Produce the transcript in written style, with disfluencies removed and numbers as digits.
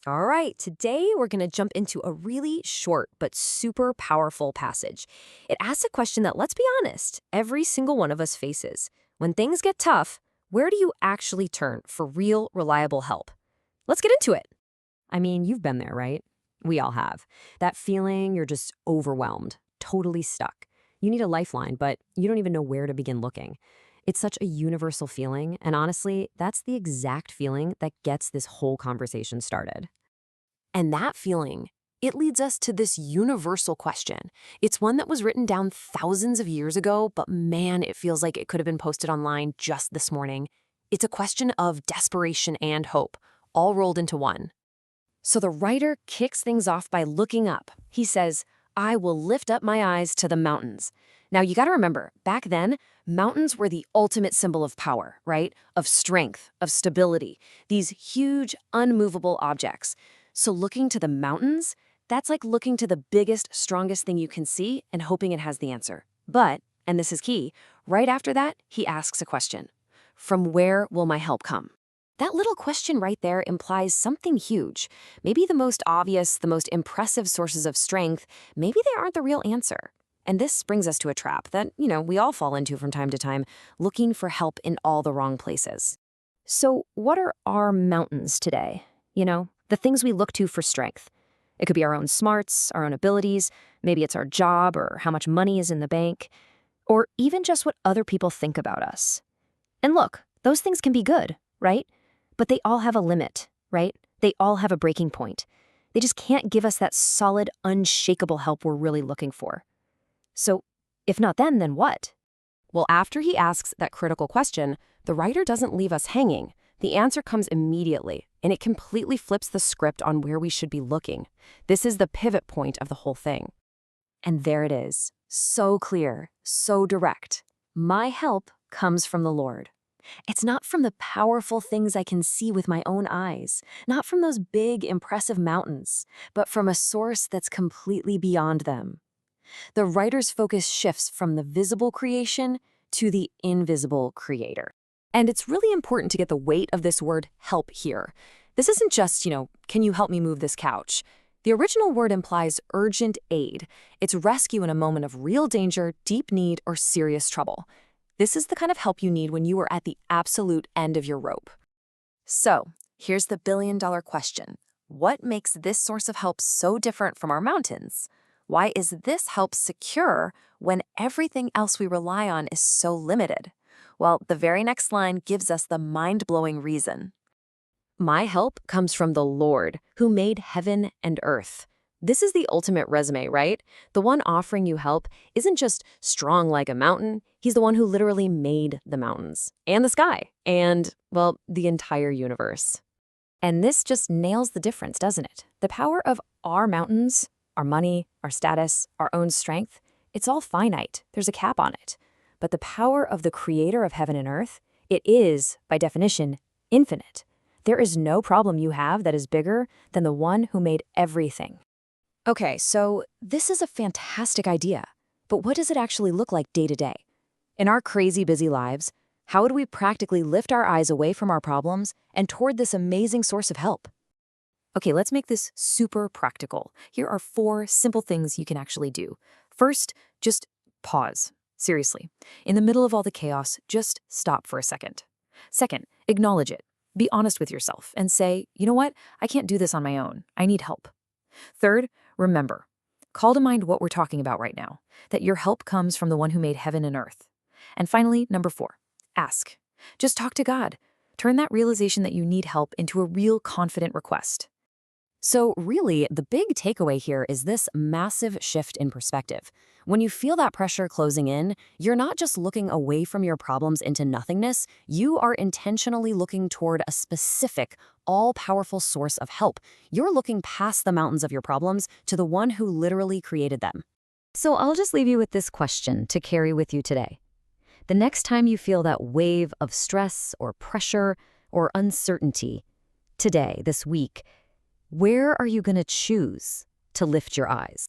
All right, today we're going to jump into a really short but super powerful passage. It asks a question that, let's be honest, every single one of us faces. When things get tough, where do you actually turn for real, reliable help? Let's get into it. I mean, you've been there, right? We all have. That feeling you're just overwhelmed, totally stuck. You need a lifeline, but you don't even know where to begin looking. It's such a universal feeling, and honestly, that's the exact feeling that gets this whole conversation started. And that feeling, it leads us to this universal question. It's one that was written down thousands of years ago, but man, it feels like it could have been posted online just this morning. It's a question of desperation and hope, all rolled into one. So the writer kicks things off by looking up. He says, I will lift up my eyes to the mountains. Now, you got to remember, back then, mountains were the ultimate symbol of power, right? Of strength, of stability, these huge, unmovable objects. So looking to the mountains, that's like looking to the biggest, strongest thing you can see and hoping it has the answer. But, and this is key, right after that, he asks a question. From where will my help come? That little question right there implies something huge. Maybe the most obvious, the most impressive sources of strength, maybe they aren't the real answer. And this brings us to a trap that, we all fall into from time to time, looking for help in all the wrong places. So, what are our mountains today? The things we look to for strength. It could be our own smarts, our own abilities, maybe it's our job or how much money is in the bank, or even just what other people think about us. And look, those things can be good, right? But they all have a limit, right? They all have a breaking point. They just can't give us that solid, unshakable help we're really looking for. So, if not then what? Well, after he asks that critical question, the writer doesn't leave us hanging. The answer comes immediately, and it completely flips the script on where we should be looking. This is the pivot point of the whole thing. And there it is. So clear, so direct. My help comes from the Lord. It's not from the powerful things I can see with my own eyes, not from those big, impressive mountains, but from a source that's completely beyond them. The writer's focus shifts from the visible creation to the invisible creator. And it's really important to get the weight of this word help here. This isn't just, can you help me move this couch? The original word implies urgent aid. It's rescue in a moment of real danger, deep need, or serious trouble. This is the kind of help you need when you are at the absolute end of your rope. So, here's the billion-dollar question. What makes this source of help so different from our mountains? Why is this help secure when everything else we rely on is so limited? Well, the very next line gives us the mind-blowing reason. My help comes from the Lord, who made heaven and earth. This is the ultimate resume, right? The one offering you help isn't just strong like a mountain. He's the one who literally made the mountains and the sky and, well, the entire universe. And this just nails the difference, doesn't it? The power of our mountains, our money, our status, our own strength, it's all finite. There's a cap on it. But the power of the creator of heaven and earth, it is, by definition, infinite. There is no problem you have that is bigger than the one who made everything. Okay, so this is a fantastic idea, but what does it actually look like day to day? In our crazy busy lives, how would we practically lift our eyes away from our problems and toward this amazing source of help? Okay, let's make this super practical. Here are 4 simple things you can actually do. First, just pause. Seriously. In the middle of all the chaos, just stop for a second. Second, acknowledge it. Be honest with yourself and say, you know what? I can't do this on my own. I need help. Third, remember. Call to mind what we're talking about right now, that your help comes from the one who made heaven and earth. And finally, number 4, ask. Just talk to God. Turn that realization that you need help into a real confident request. So really, the big takeaway here is this massive shift in perspective. When you feel that pressure closing in, you're not just looking away from your problems into nothingness, you are intentionally looking toward a specific, all-powerful source of help. You're looking past the mountains of your problems to the one who literally created them. So I'll just leave you with this question to carry with you today. The next time you feel that wave of stress or pressure or uncertainty, today, this week, where are you going to choose to lift your eyes?